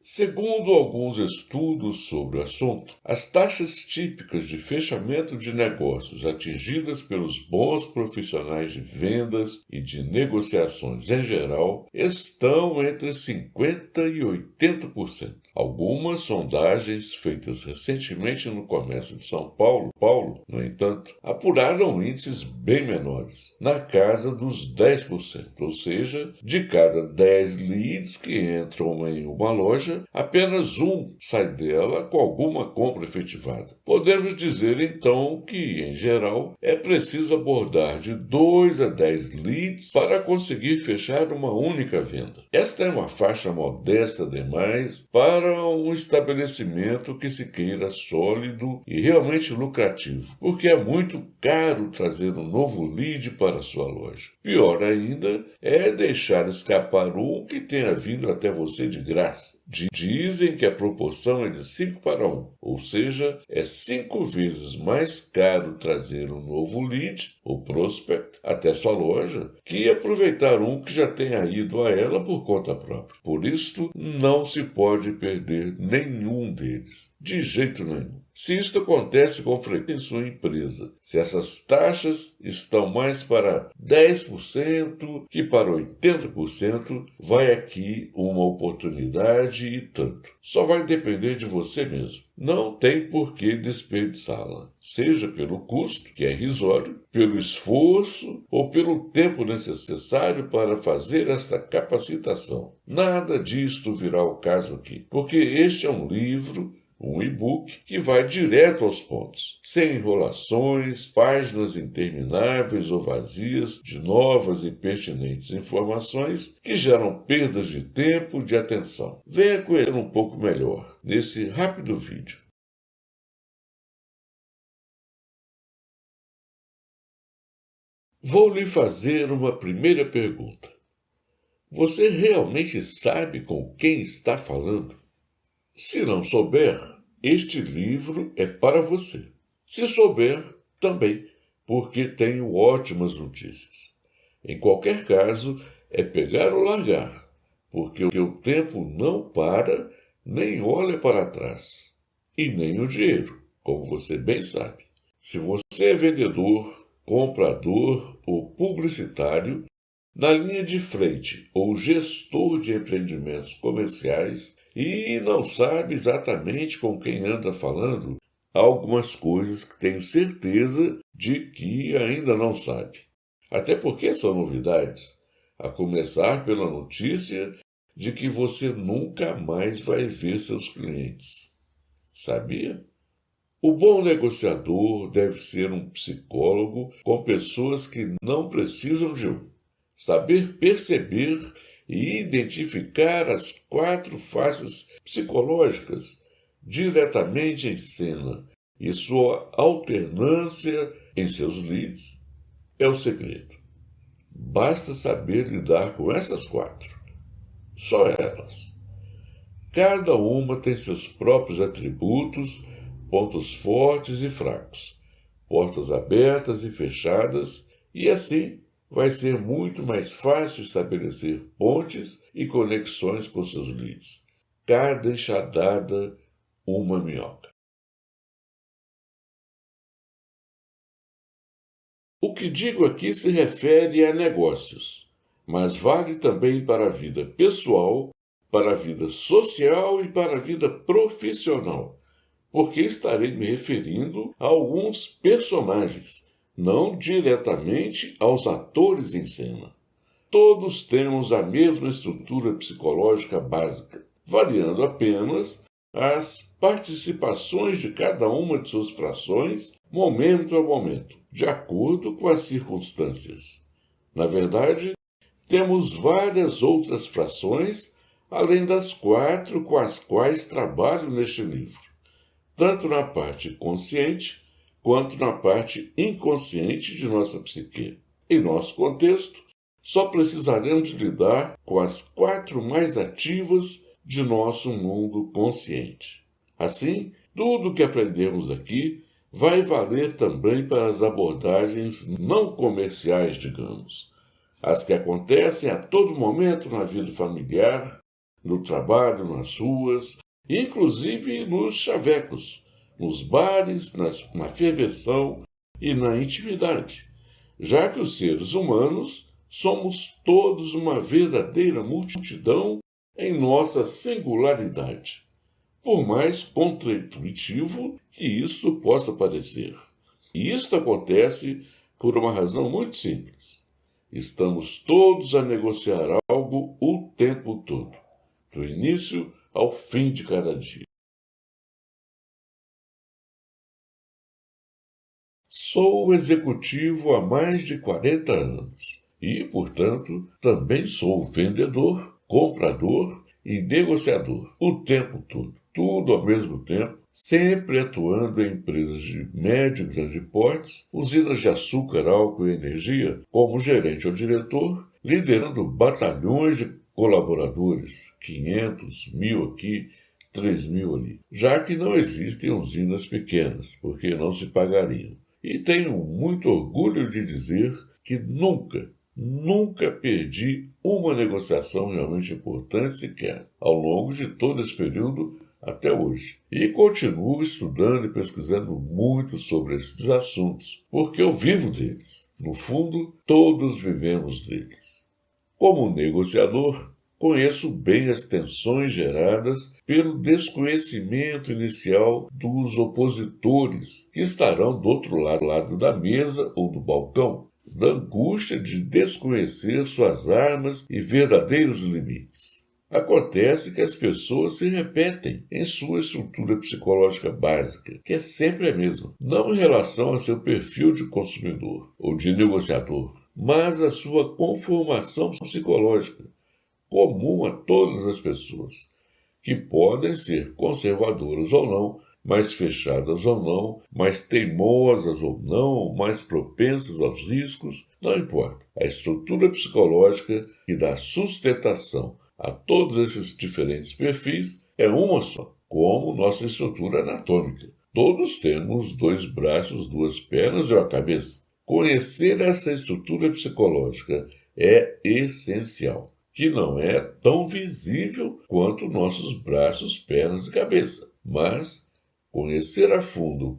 Segundo alguns estudos sobre o assunto, as taxas típicas de fechamento de negócios atingidas pelos bons profissionais de vendas e de negociações em geral estão entre 50% e 80%. Algumas sondagens feitas recentemente no comércio de São Paulo, no entanto, apuraram índices bem menores, na casa dos 10%, ou seja, de cada 10 leads que entram em uma loja, apenas um sai dela com alguma compra efetivada. Podemos dizer, então, que, em geral, é preciso abordar de 2 a 10 leads para conseguir fechar uma única venda. Esta é uma faixa modesta demais para um estabelecimento que se queira sólido e realmente lucrativo, porque é muito caro trazer um novo lead para sua loja. Pior ainda é deixar escapar um que tenha vindo até você de graça. Dizem que a proporção é de 5 para 1, ou seja, é 5 vezes mais caro trazer um novo lead, ou prospect, até sua loja, que aproveitar um que já tenha ido a ela por conta própria. Por isto, não se pode perder nenhum deles, de jeito nenhum. Se isto acontece com frequência em sua empresa, se essas taxas estão mais para 10% que para 80%, vai aqui uma oportunidade e tanto. Só vai depender de você mesmo. Não tem por que desperdiçá-la, seja pelo custo, que é irrisório, pelo esforço ou pelo tempo necessário para fazer esta capacitação. Nada disto virá ao caso aqui, porque este é um livro, um e-book que vai direto aos pontos, sem enrolações, páginas intermináveis ou vazias de novas e pertinentes informações que geram perdas de tempo e de atenção. Venha conhecer um pouco melhor nesse rápido vídeo. Vou lhe fazer uma primeira pergunta. Você realmente sabe com quem está falando? Se não souber, este livro é para você. Se souber, também, porque tenho ótimas notícias. Em qualquer caso, é pegar ou largar, porque o tempo não para, nem olha para trás. E nem o dinheiro, como você bem sabe. Se você é vendedor, comprador ou publicitário, na linha de frente ou gestor de empreendimentos comerciais, e não sabe exatamente com quem anda falando, há algumas coisas que tenho certeza de que ainda não sabe. Até porque são novidades, a começar pela notícia de que você nunca mais vai ver seus clientes. Sabia? O bom negociador deve ser um psicólogo com pessoas que não precisam de um. Saber perceber e identificar as 4 faces psicológicas diretamente em cena e sua alternância em seus leads é o segredo. Basta saber lidar com essas 4. Só elas. Cada uma tem seus próprios atributos, pontos fortes e fracos, portas abertas e fechadas, e assim vai ser muito mais fácil estabelecer pontes e conexões com seus leads. Cada enxadada, uma minhoca. O que digo aqui se refere a negócios, mas vale também para a vida pessoal, para a vida social e para a vida profissional, porque estarei me referindo a alguns personagens, não diretamente aos atores em cena. Todos temos a mesma estrutura psicológica básica, variando apenas as participações de cada uma de suas frações, momento a momento, de acordo com as circunstâncias. Na verdade, temos várias outras frações, além das 4 com as quais trabalho neste livro, tanto na parte consciente quanto na parte inconsciente de nossa psique. Em nosso contexto, só precisaremos lidar com as 4 mais ativas de nosso mundo consciente. Assim, tudo o que aprendemos aqui vai valer também para as abordagens não comerciais, digamos, as que acontecem a todo momento na vida familiar, no trabalho, nas ruas, inclusive nos chavecos, nos bares, na ferveção e na intimidade, já que os seres humanos somos todos uma verdadeira multidão em nossa singularidade, por mais contraintuitivo que isto possa parecer. E isto acontece por uma razão muito simples. Estamos todos a negociar algo o tempo todo, do início ao fim de cada dia. Sou executivo há mais de 40 anos e, portanto, também sou vendedor, comprador e negociador o tempo todo, tudo ao mesmo tempo, sempre atuando em empresas de médio e grande porte, usinas de açúcar, álcool e energia, como gerente ou diretor, liderando batalhões de colaboradores, 500, 1.000 aqui, 3.000 ali, já que não existem usinas pequenas, porque não se pagariam. E tenho muito orgulho de dizer que nunca perdi uma negociação realmente importante sequer, ao longo de todo esse período até hoje. E continuo estudando e pesquisando muito sobre esses assuntos, porque eu vivo deles. No fundo, todos vivemos deles. Como negociador, conheço bem as tensões geradas pelo desconhecimento inicial dos opositores que estarão do outro lado da mesa ou do balcão, da angústia de desconhecer suas armas e verdadeiros limites. Acontece que as pessoas se repetem em sua estrutura psicológica básica, que é sempre a mesma, não em relação a seu perfil de consumidor ou de negociador, mas a sua conformação psicológica, comum a todas as pessoas, que podem ser conservadoras ou não, mais fechadas ou não, mais teimosas ou não, mais propensas aos riscos, não importa. A estrutura psicológica que dá sustentação a todos esses diferentes perfis é uma só, como nossa estrutura anatômica. Todos temos 2 braços, 2 pernas e uma cabeça. Conhecer essa estrutura psicológica é essencial, que não é tão visível quanto nossos braços, pernas e cabeça, mas conhecer a fundo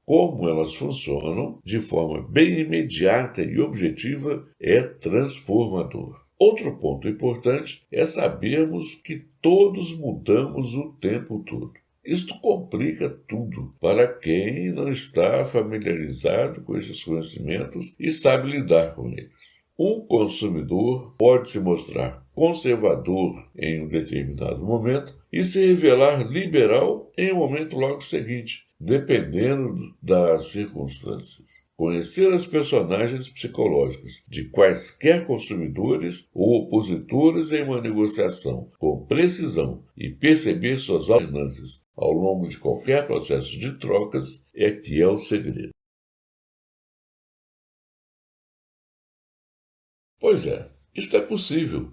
como elas funcionam de forma bem imediata e objetiva é transformador. Outro ponto importante é sabermos que todos mudamos o tempo todo. Isto complica tudo para quem não está familiarizado com esses conhecimentos e sabe lidar com eles. Um consumidor pode se mostrar conservador em um determinado momento e se revelar liberal em um momento logo seguinte, dependendo das circunstâncias. Conhecer as personagens psicológicas de quaisquer consumidores ou opositores em uma negociação com precisão e perceber suas alternâncias ao longo de qualquer processo de trocas é que é o segredo. Pois é, isto é possível.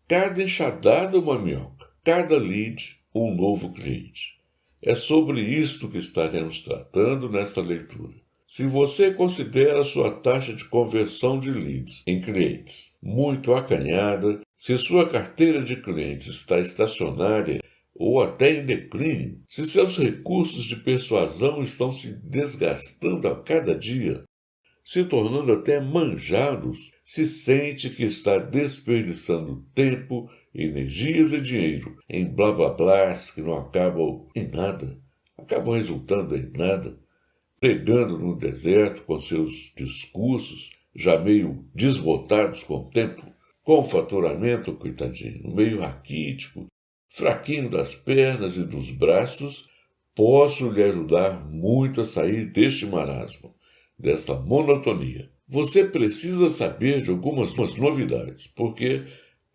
Cada enxadada uma minhoca, cada lead um novo cliente. É sobre isto que estaremos tratando nesta leitura. Se você considera sua taxa de conversão de leads em clientes muito acanhada, se sua carteira de clientes está estacionária ou até em declínio, se seus recursos de persuasão estão se desgastando a cada dia, se tornando até manjados, se sente que está desperdiçando tempo, energias e dinheiro em blá blá blás que não acabam em nada, acabam resultando em nada, pregando no deserto com seus discursos já meio desbotados com o tempo, com o faturamento, coitadinho, meio raquítico, fraquinho das pernas e dos braços, posso lhe ajudar muito a sair deste marasmo, desta monotonia. Você precisa saber de algumas novidades, porque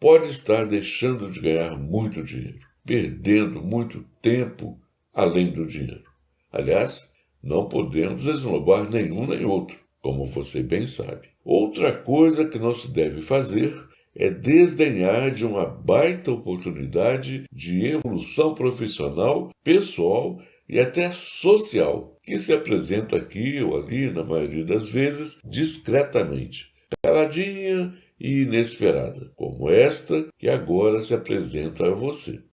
pode estar deixando de ganhar muito dinheiro, perdendo muito tempo além do dinheiro. Aliás, não podemos esnobar nenhum nem outro, como você bem sabe. Outra coisa que não se deve fazer é desdenhar de uma baita oportunidade de evolução profissional, pessoal e até social, que se apresenta aqui ou ali, na maioria das vezes, discretamente, caladinha e inesperada, como esta que agora se apresenta a você.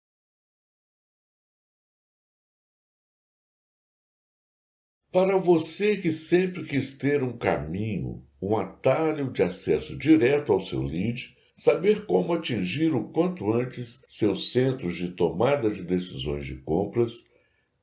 Para você que sempre quis ter um caminho, um atalho de acesso direto ao seu lead, saber como atingir o quanto antes seus centros de tomada de decisões de compras,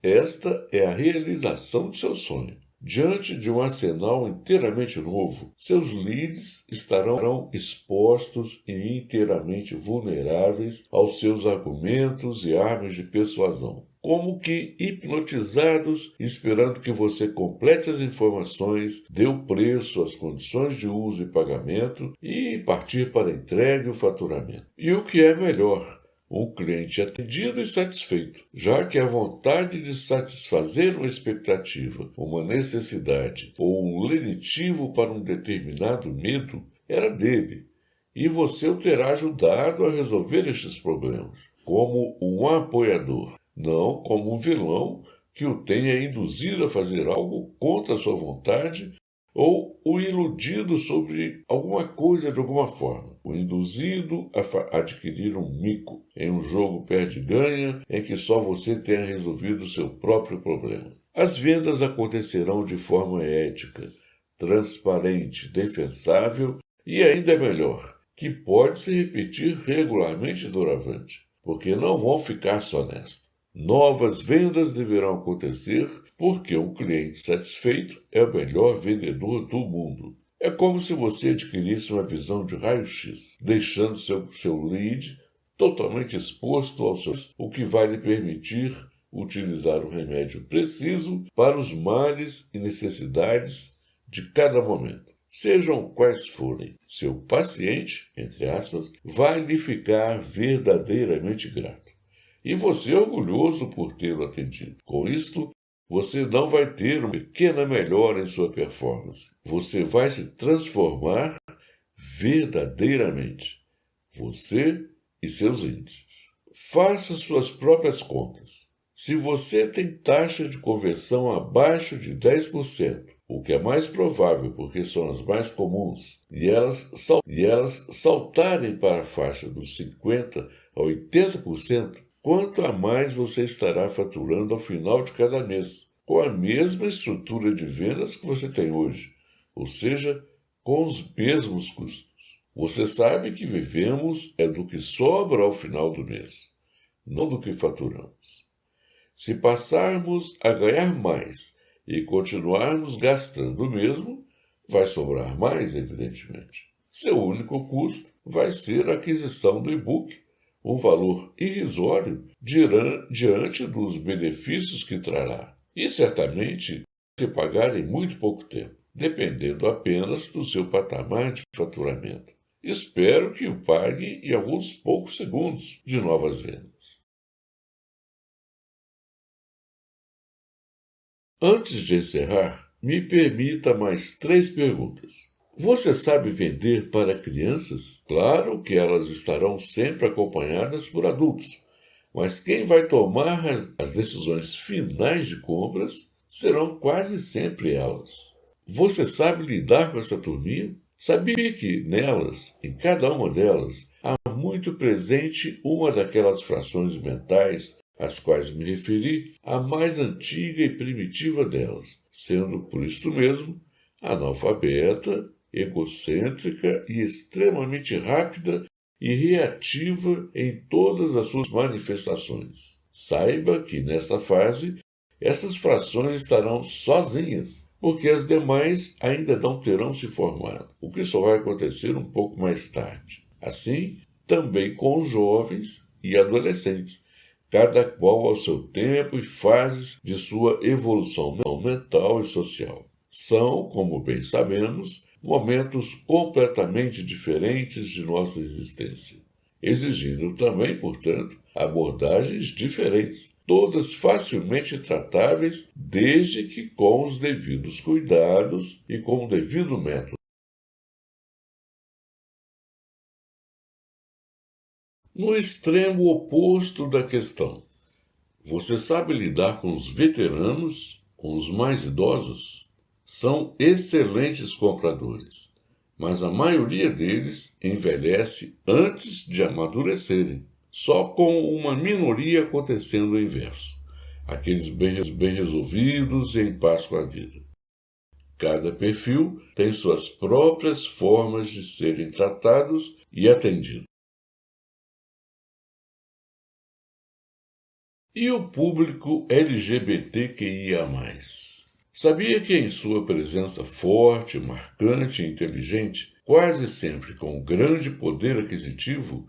esta é a realização de seu sonho. Diante de um arsenal inteiramente novo, seus leads estarão expostos e inteiramente vulneráveis aos seus argumentos e armas de persuasão, como que hipnotizados, esperando que você complete as informações, dê o preço, as condições de uso e pagamento e partir para a entrega e o faturamento. E o que é melhor, um cliente atendido e satisfeito, já que a vontade de satisfazer uma expectativa, uma necessidade ou um lenitivo para um determinado medo era dele, e você o terá ajudado a resolver estes problemas, como um apoiador, não como um vilão que o tenha induzido a fazer algo contra a sua vontade ou o iludido sobre alguma coisa de alguma forma, o induzido a adquirir um mico em um jogo perde-ganha em que só você tenha resolvido o seu próprio problema. As vendas acontecerão de forma ética, transparente, defensável e ainda melhor, que pode se repetir regularmente doravante, porque não vão ficar só nesta. Novas vendas deverão acontecer porque um cliente satisfeito é o melhor vendedor do mundo. É como se você adquirisse uma visão de raio-x, deixando seu lead totalmente exposto aos seus, o que vai lhe permitir utilizar o remédio preciso para os males e necessidades de cada momento. Sejam quais forem, seu paciente, entre aspas, vai lhe ficar verdadeiramente grato. E você é orgulhoso por tê-lo atendido. Com isto, você não vai ter uma pequena melhora em sua performance. Você vai se transformar verdadeiramente. Você e seus índices. Faça suas próprias contas. Se você tem taxa de conversão abaixo de 10%, o que é mais provável porque são as mais comuns, e elas saltarem para a faixa dos 50% a 80%, quanto a mais você estará faturando ao final de cada mês, com a mesma estrutura de vendas que você tem hoje, ou seja, com os mesmos custos. Você sabe que vivemos é do que sobra ao final do mês, não do que faturamos. Se passarmos a ganhar mais e continuarmos gastando o mesmo, vai sobrar mais, evidentemente. Seu único custo vai ser a aquisição do e-book, um valor irrisório diante dos benefícios que trará. E certamente se pagar em muito pouco tempo, dependendo apenas do seu patamar de faturamento. Espero que o pague em alguns poucos segundos de novas vendas. Antes de encerrar, me permita mais 3 perguntas. Você sabe vender para crianças? Claro que elas estarão sempre acompanhadas por adultos, mas quem vai tomar as decisões finais de compras serão quase sempre elas. Você sabe lidar com essa turminha? Sabia que nelas, em cada uma delas, há muito presente uma daquelas frações mentais às quais me referi, a mais antiga e primitiva delas, sendo por isto mesmo analfabeta, egocêntrica e extremamente rápida e reativa em todas as suas manifestações. Saiba que, nesta fase, essas frações estarão sozinhas, porque as demais ainda não terão se formado, o que só vai acontecer um pouco mais tarde. Assim, também com os jovens e adolescentes, cada qual ao seu tempo e fases de sua evolução mental e social. São, como bem sabemos, momentos completamente diferentes de nossa existência, exigindo também, portanto, abordagens diferentes, todas facilmente tratáveis desde que com os devidos cuidados e com o devido método. No extremo oposto da questão, você sabe lidar com os veteranos, com os mais idosos? São excelentes compradores. mas a maioria deles envelhece antes de amadurecerem, só com uma minoria acontecendo o inverso, aqueles bem resolvidos e em paz com a vida. Cada perfil tem suas próprias formas de serem tratados e atendidos. E o público LGBTQIA+. Sabia que em sua presença forte, marcante e inteligente, quase sempre com grande poder aquisitivo,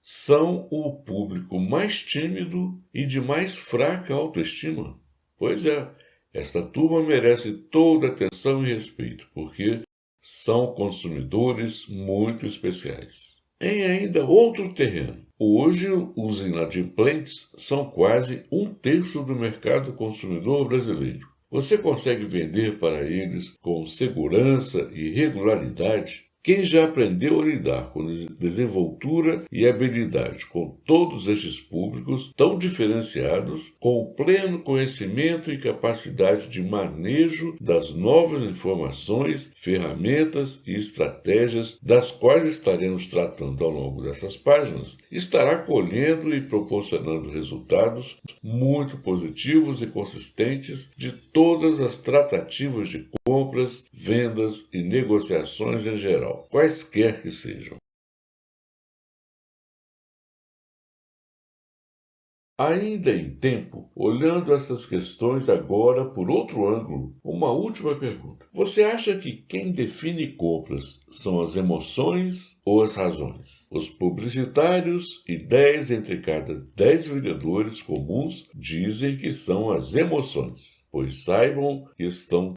são o público mais tímido e de mais fraca autoestima? Pois é, esta turma merece toda atenção e respeito, porque são consumidores muito especiais. Em ainda outro terreno, hoje os inadimplentes são quase 1/3 do mercado consumidor brasileiro. Você consegue vender para eles com segurança e regularidade? Quem já aprendeu a lidar com desenvoltura e habilidade com todos estes públicos tão diferenciados, com o pleno conhecimento e capacidade de manejo das novas informações, ferramentas e estratégias das quais estaremos tratando ao longo dessas páginas, estará colhendo e proporcionando resultados muito positivos e consistentes de todas as tratativas de compras, vendas e negociações em geral, quaisquer que sejam. Ainda em tempo, olhando essas questões agora por outro ângulo, uma última pergunta. Você acha que quem define compras são as emoções ou as razões? Os publicitários e 10 entre cada 10 vendedores comuns dizem que são as emoções, pois saibam que estão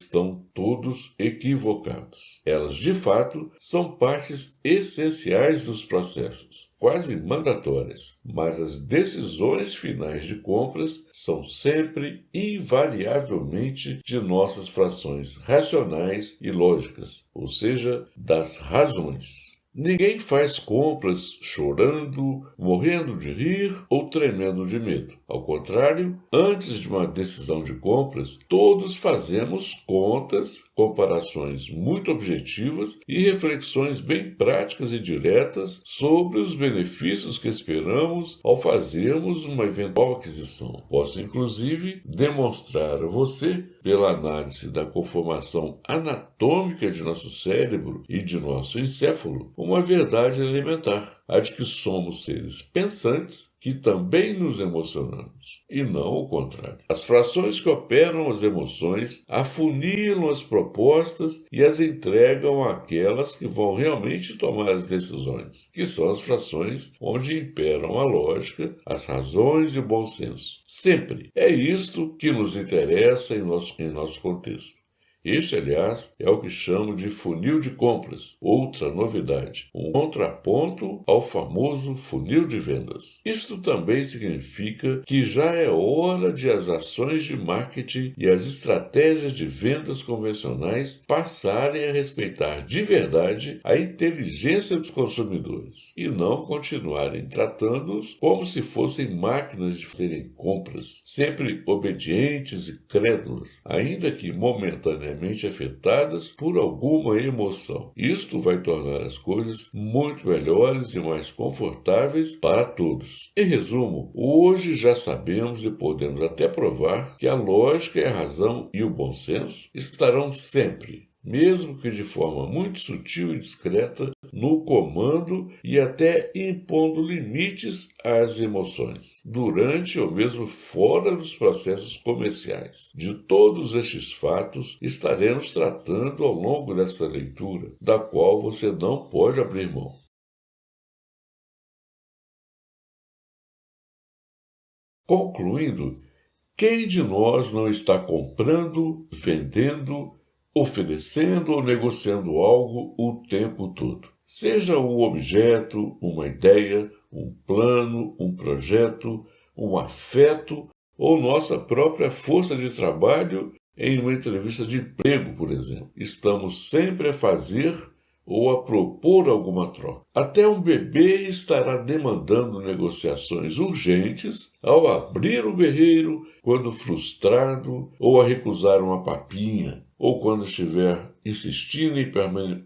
todos equivocados. Elas, de fato, são partes essenciais dos processos, quase mandatórias, mas as decisões finais de compras são sempre, invariavelmente, de nossas frações racionais e lógicas, ou seja, das razões. Ninguém faz compras chorando, morrendo de rir ou tremendo de medo. Ao contrário, antes de uma decisão de compras, todos fazemos contas, comparações muito objetivas e reflexões bem práticas e diretas sobre os benefícios que esperamos ao fazermos uma eventual aquisição. Posso, inclusive, demonstrar a você, pela análise da conformação anatômica de nosso cérebro e de nosso encéfalo, uma verdade elementar, a de que somos seres pensantes que também nos emocionamos, e não o contrário. As frações que operam as emoções afunilam as propostas e as entregam àquelas que vão realmente tomar as decisões, que são as frações onde imperam a lógica, as razões e o bom senso. Sempre. É isto que nos interessa em nosso contexto. Este, aliás, é o que chamo de funil de compras, outra novidade, um contraponto ao famoso funil de vendas. Isto também significa que já é hora de as ações de marketing e as estratégias de vendas convencionais passarem a respeitar de verdade a inteligência dos consumidores e não continuarem tratando-os como se fossem máquinas de fazerem compras, sempre obedientes e crédulas, ainda que momentaneamente afetadas por alguma emoção. Isto vai tornar as coisas muito melhores e mais confortáveis para todos. Em resumo, hoje já sabemos e podemos até provar que a lógica, a razão e o bom senso estarão sempre, mesmo que de forma muito sutil e discreta, no comando e até impondo limites às emoções, durante ou mesmo fora dos processos comerciais. De todos estes fatos estaremos tratando ao longo desta leitura, da qual você não pode abrir mão. Concluindo, quem de nós não está comprando, vendendo, oferecendo ou negociando algo o tempo todo? Seja um objeto, uma ideia, um plano, um projeto, um afeto ou nossa própria força de trabalho em uma entrevista de emprego, por exemplo. Estamos sempre a fazer ou a propor alguma troca. Até um bebê estará demandando negociações urgentes ao abrir o berreiro, quando frustrado, ou a recusar uma papinha, ou quando estiver insistindo em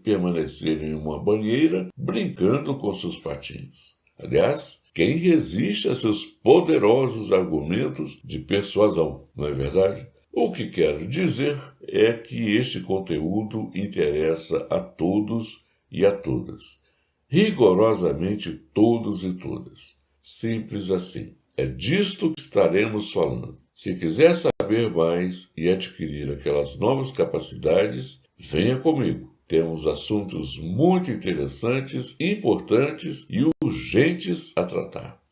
permanecer em uma banheira, brincando com seus patins. Aliás, quem resiste a seus poderosos argumentos de persuasão, não é verdade? O que quero dizer é que este conteúdo interessa a todos e a todas. Rigorosamente todos e todas. Simples assim. É disto que estaremos falando. Se quiser saber mais e adquirir aquelas novas capacidades, venha comigo. Temos assuntos muito interessantes, importantes e urgentes a tratar.